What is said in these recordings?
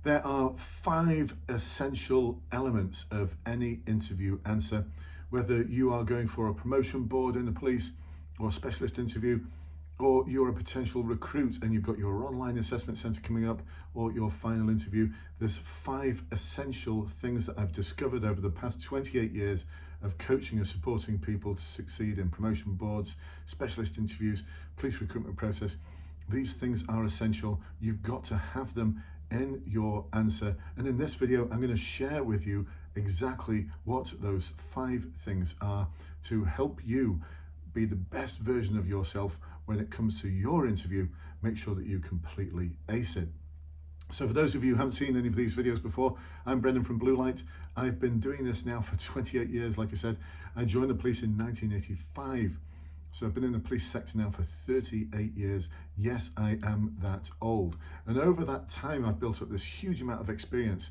There are 5 essential elements of any interview answer, whether you are going for a promotion board in the police or a specialist interview, or you're a potential recruit and you've got your online assessment centre coming up, or your final interview. There's 5 essential things that I've discovered over the past 28 years of coaching and supporting people to succeed in promotion boards, specialist interviews, police recruitment process. These things are essential. You've got to have them in your answer. And in this video, I'm going to share with you exactly what those 5 things are to help you be the best version of yourself when it comes to your interview. Make sure that you completely ace it. So for those of you who haven't seen any of these videos before, I'm Brendan from Bluelight. I've been doing this now for 28 years. Like I said, I joined the police in 1985. So I've been in the police sector now for 38 years. Yes, I am that old. And over that time, I've built up this huge amount of experience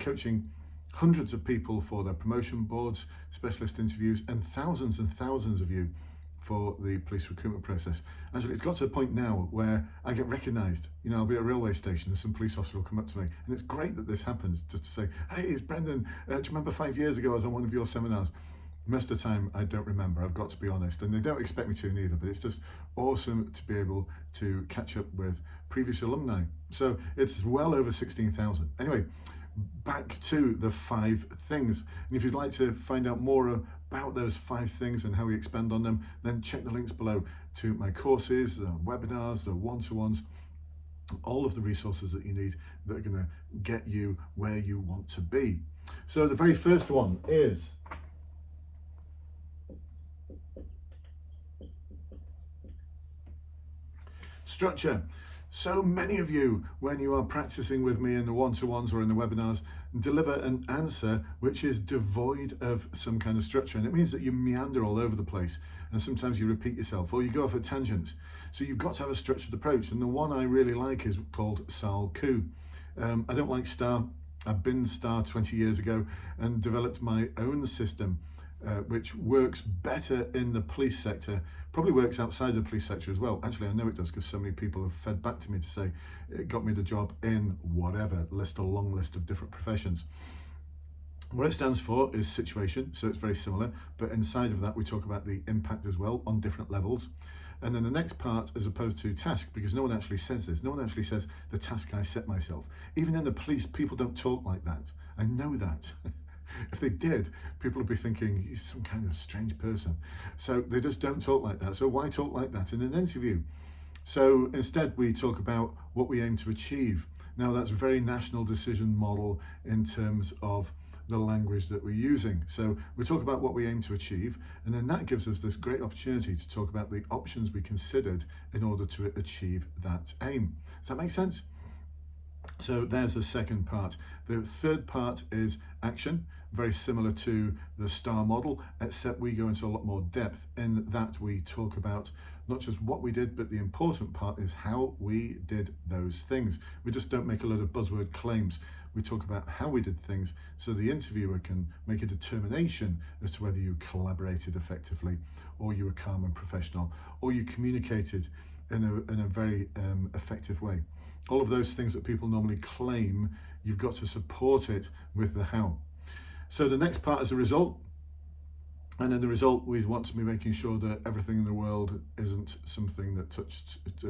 coaching hundreds of people for their promotion boards, specialist interviews, and thousands of you for the police recruitment process. Actually, it's got to a point now where I get recognised. You know, I'll be at a railway station and some police officer will come up to me, and it's great that this happens, just to say, hey, it's Brendan. Do you remember 5 years ago I was on one of your seminars? Most of the time I don't remember, I've got to be honest, and they don't expect me to neither, but it's just awesome to be able to catch up with previous alumni. So it's well over 16,000. Anyway, back to the 5 things. And if you'd like to find out more about those 5 things and how we expand on them, then check the links below to my courses, the webinars, the one-to-ones, all of the resources that you need that are going to get you where you want to be. So the very first one is structure. So many of you, when you are practicing with me in the one-to-ones or in the webinars, deliver an answer which is devoid of some kind of structure. And it means that you meander all over the place, and sometimes you repeat yourself or you go off at tangents. So you've got to have a structured approach. And the one I really like is called SAL-Q. I don't like STAR. I've been STAR 20 years ago and developed my own system which works better in the police sector, probably works outside the police sector as well. Actually, I know it does, because so many people have fed back to me to say it got me the job in whatever, a long list of different professions. What it stands for is situation, so it's very similar, but inside of that we talk about the impact as well on different levels. And then the next part, as opposed to task, because no one actually says this, no one actually says the task I set myself. Even in the police, people don't talk like that. I know that. If they did, people would be thinking he's some kind of strange person. So they just don't talk like that. So why talk like that in an interview? So instead we talk about what we aim to achieve. Now that's a very national decision model in terms of the language that we're using. So we talk about what we aim to achieve, and then that gives us this great opportunity to talk about the options we considered in order to achieve that aim. Does that make sense? So there's the second part. The third part is action, very similar to the STAR model, except we go into a lot more depth in that we talk about not just what we did, but the important part is how we did those things. We just don't make a lot of buzzword claims. We talk about how we did things so the interviewer can make a determination as to whether you collaborated effectively, or you were calm and professional, or you communicated in a very effective way. All of those things that people normally claim, you've got to support it with the how. So the next part is the result. And in the result, we want to be making sure that everything in the world isn't something that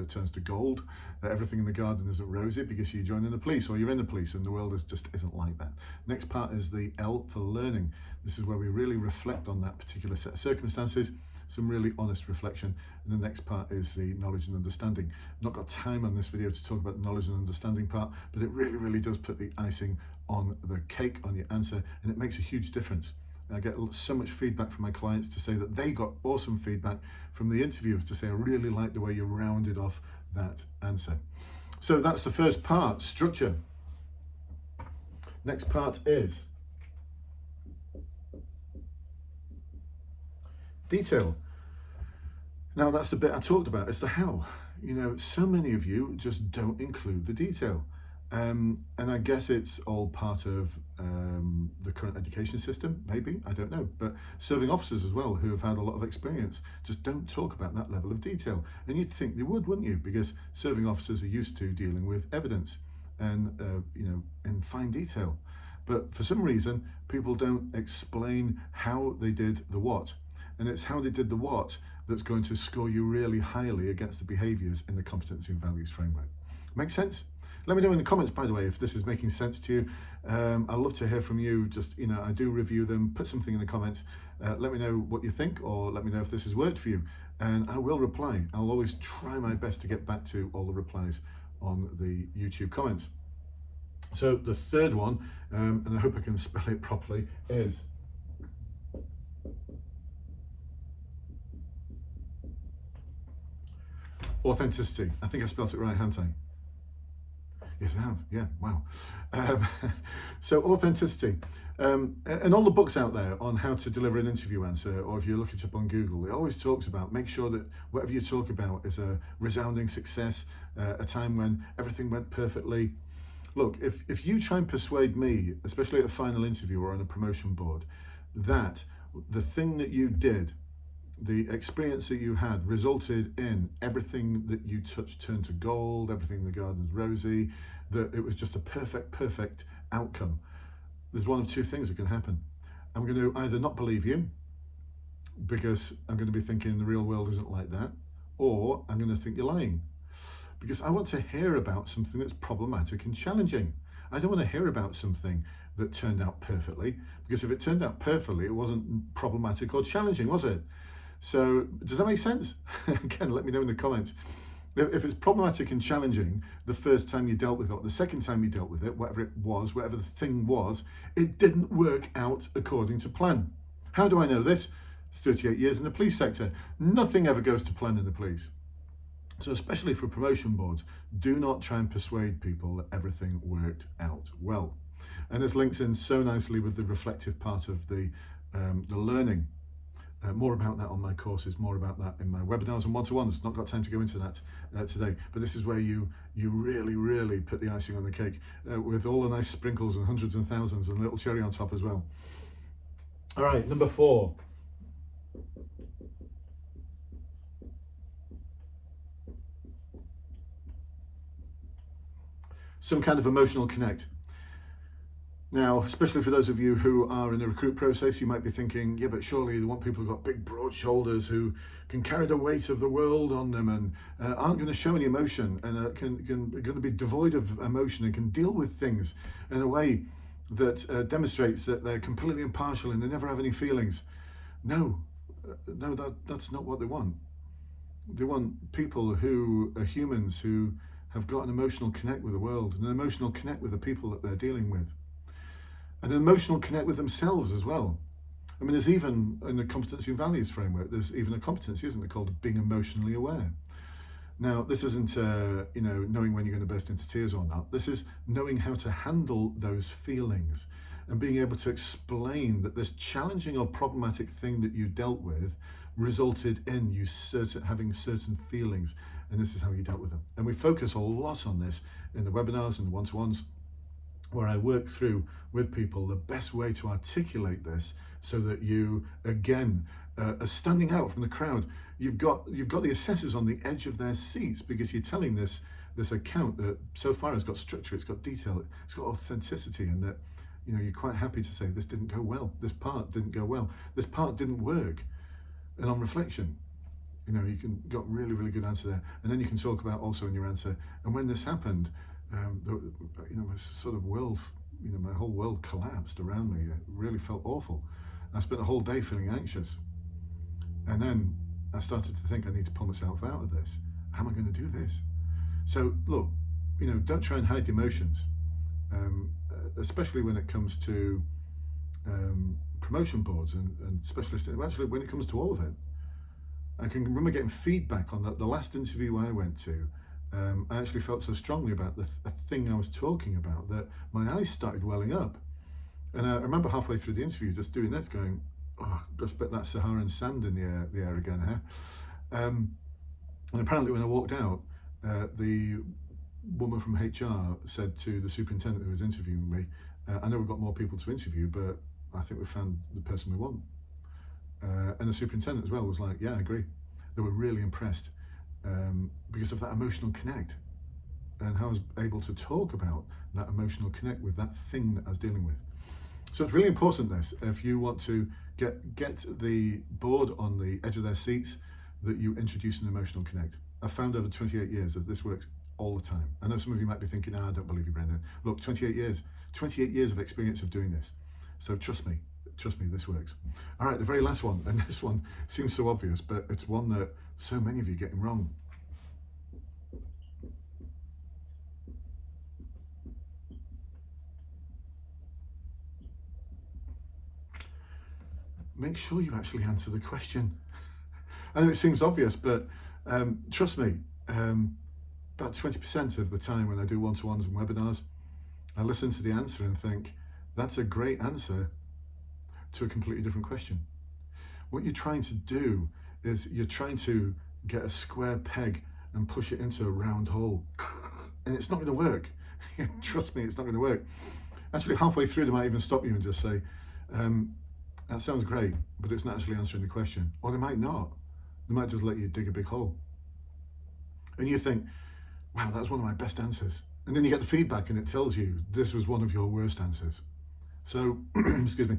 turns to gold, that everything in the garden isn't rosy because you join in the police or you're in the police, and the world just isn't like that. Next part is the L for learning. This is where we really reflect on that particular set of circumstances, some really honest reflection. And the next part is the knowledge and understanding. I've not got time on this video to talk about the knowledge and understanding part, but it really does put the icing on the cake on your answer, and it makes a huge difference. I get so much feedback from my clients to say that they got awesome feedback from the interviewers to say, I really like the way you rounded off that answer. So that's the first part, structure. Next part is detail. Now that's the bit I talked about, it's the how. You know, so many of you just don't include the detail. And I guess it's all part of the current education system, maybe, I don't know. But serving officers as well, who have had a lot of experience, just don't talk about that level of detail. And you'd think they would, wouldn't you? Because serving officers are used to dealing with evidence. and in fine detail. But for some reason, people don't explain how they did the what. And it's how they did the what that's going to score you really highly against the behaviors in the competency and values framework. Make sense? Let me know in the comments, by the way, if this is making sense to you. I'd love to hear from you. Just, I do review them. Put something in the comments. Let me know what you think, or let me know if this has worked for you. And I will reply. I'll always try my best to get back to all the replies on the YouTube comments. So the third one, and I hope I can spell it properly, is authenticity. I think I spelled it right, haven't I? Yes, I have. Yeah, wow. So authenticity. And all the books out there on how to deliver an interview answer, or if you look it up on Google, it always talks about make sure that whatever you talk about is a resounding success, a time when everything went perfectly. Look, if you try and persuade me, especially at a final interview or on a promotion board, that the thing that you did, the experience that you had, resulted in everything that you touched turned to gold, everything in the garden's rosy, that it was just a perfect outcome, there's one of two things that can happen. I'm going to either not believe you, because I'm going to be thinking the real world isn't like that, or I'm going to think you're lying. Because I want to hear about something that's problematic and challenging. I don't want to hear about something that turned out perfectly, because if it turned out perfectly, it wasn't problematic or challenging, was it? So does that make sense? Again, let me know in the comments. If it's problematic and challenging the first time you dealt with it, or the second time you dealt with it, whatever it was, whatever the thing was, it didn't work out according to plan. How do I know this? 38 years in the police sector. Nothing ever goes to plan in the police. So especially for promotion boards, do not try and persuade people that everything worked out well. And this links in so nicely with the reflective part of the learning. More about that on my courses, more about that in my webinars and one-to-ones. Not got time to go into that today, but this is where you really put the icing on the cake with all the nice sprinkles and hundreds and thousands and a little cherry on top as well. All right, number 4. Some kind of emotional connect. Now, especially for those of you who are in the recruit process, you might be thinking, yeah, but surely they want people who've got big, broad shoulders who can carry the weight of the world on them and aren't going to show any emotion and are going to be devoid of emotion and can deal with things in a way that demonstrates that they're completely impartial and they never have any feelings. No, that's not what they want. They want people who are humans, who have got an emotional connect with the world, an emotional connect with the people that they're dealing with, and an emotional connect with themselves as well. I mean, there's even, in the competency and values framework, there's even a competency, isn't it, called being emotionally aware. Now, this isn't, knowing when you're going to burst into tears or not. This is knowing how to handle those feelings and being able to explain that this challenging or problematic thing that you dealt with resulted in you having certain feelings, and this is how you dealt with them. And we focus a lot on this in the webinars and the one-to-ones, where I work through with people the best way to articulate this so that you, again, are standing out from the crowd. You've got the assessors on the edge of their seats, because you're telling this account that so far has got structure, it's got detail, it's got authenticity, and that you're quite happy to say this didn't go well, this part didn't go well, this part didn't work. And on reflection, you got really good answer there, and then you can talk about also in your answer, and when this happened, my sort of world, my whole world collapsed around me. It really felt awful. I spent the whole day feeling anxious, and then I started to think, I need to pull myself out of this. How am I going to do this? So look, don't try and hide emotions, especially when it comes to promotion boards and specialist. Actually, when it comes to all of it, I can remember getting feedback on the last interview I went to. I actually felt so strongly about the thing I was talking about that my eyes started welling up. And I remember halfway through the interview just doing this, going, oh, just put that Saharan sand in the air again, huh? And apparently when I walked out, the woman from HR said to the superintendent who was interviewing me, I know we've got more people to interview, but I think we've found the person we want. And the superintendent as well was like, yeah, I agree. They were really impressed because of that emotional connect. and how I was able to talk about that emotional connect with that thing that I was dealing with. So it's really important, this, if you want to get the board on the edge of their seats, that you introduce an emotional connect. I've found over 28 years that this works all the time. I know some of you might be thinking, I don't believe you, Brendan. Look, 28 years of experience of doing this. So trust me, this works. All right, the very last one, and this one seems so obvious, but it's one that so many of you are getting wrong. Make sure you actually answer the question. I know it seems obvious, but trust me, about 20% of the time when I do one-to-ones and webinars, I listen to the answer and think, that's a great answer to a completely different question. What you're trying to do is you're trying to get a square peg and push it into a round hole. And it's not going to work. Trust me, it's not going to work. Actually, halfway through, they might even stop you and just say, that sounds great, but it's not actually answering the question. Or they might not. They might just let you dig a big hole. And you think, wow, that's one of my best answers. And then you get the feedback and it tells you this was one of your worst answers. So, excuse me,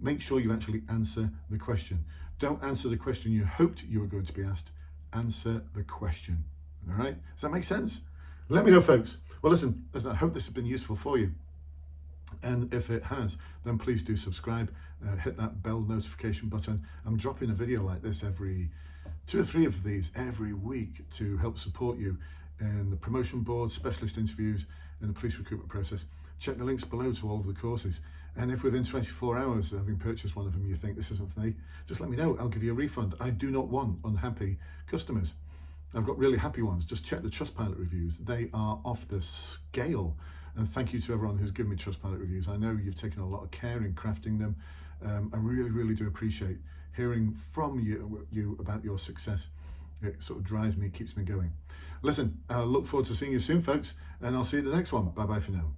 make sure you actually answer the question. Don't answer the question you hoped you were going to be asked. Answer the question. All right? Does that make sense? Let me know, folks. Well, listen, I hope this has been useful for you. And if it has, then please do subscribe, hit that bell notification button. I'm dropping a video like this every 2 or 3 of these every week to help support you in the promotion board, specialist interviews, and the police recruitment process. Check the links below to all of the courses. And if within 24 hours, having purchased one of them, you think this isn't for me, just let me know. I'll give you a refund. I do not want unhappy customers. I've got really happy ones. Just check the Trustpilot reviews. They are off the scale. And thank you to everyone who's given me Trustpilot reviews. I know you've taken a lot of care in crafting them. I really, really do appreciate hearing from you about your success. It sort of drives me, keeps me going. Listen, I look forward to seeing you soon, folks, and I'll see you in the next one. Bye-bye for now.